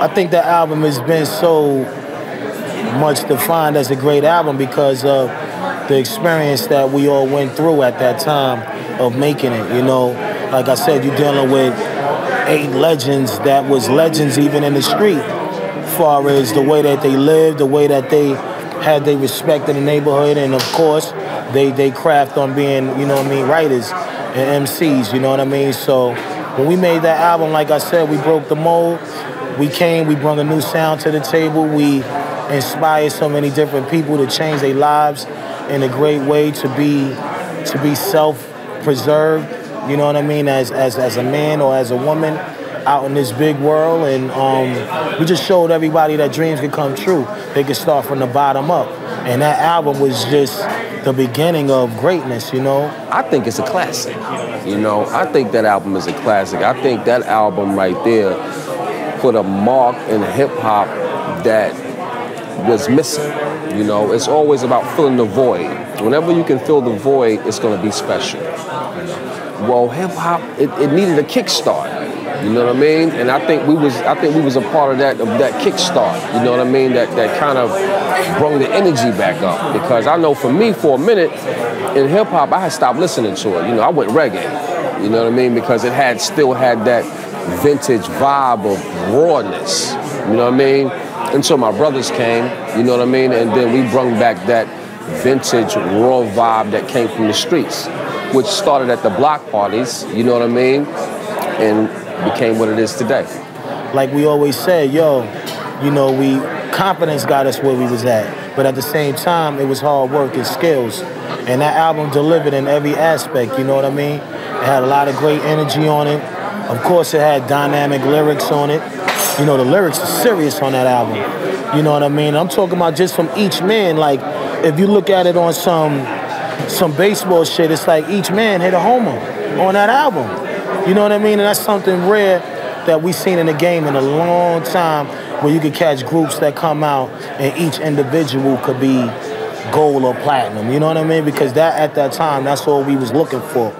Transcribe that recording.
I think that album has been so much defined as a great album because of the experience that we all went through at that time of making it, you know. Like I said, you're dealing with 8 legends that was legends even in the street, as far as the way that they lived, the way that they had their respect in the neighborhood, and of course, they craft on being, you know what I mean, writers and MCs, you know what I mean? So when we made that album, like I said, we broke the mold. We brought a new sound to the table. We inspired so many different people to change their lives in a great way, to be self-preserved, you know what I mean, as a man or as a woman out in this big world. And we just showed everybody that dreams can come true. They can start from the bottom up. And that album was just the beginning of greatness, you know? I think it's a classic, you know? I think that album is a classic. I think that album right there put a mark in hip-hop that was missing, you know? It's always about filling the void. Whenever you can fill the void, it's gonna be special. Well, hip-hop, it needed a kickstart. You know what I mean? And I think we was a part of that kickstart. You know what I mean? That kind of brought the energy back up. Because I know for me, for a minute, in hip hop, I had stopped listening to it. You know, I went reggae. You know what I mean? Because it still had that vintage vibe of rawness. You know what I mean? Until my brothers came. You know what I mean? And then we brought back that vintage raw vibe that came from the streets, which started at the block parties. You know what I mean? And became what it is today. Like we always said, yo, you know, confidence got us where we was at. But at the same time, it was hard work and skills. And that album delivered in every aspect, you know what I mean? It had a lot of great energy on it. Of course, it had dynamic lyrics on it. You know, the lyrics are serious on that album. You know what I mean? I'm talking about just from each man. Like, if you look at it on some baseball shit, it's like each man hit a homer on that album. You know what I mean? And that's something rare that we've seen in the game in a long time, where you could catch groups that come out and each individual could be gold or platinum. You know what I mean? Because at that time, that's all we was looking for.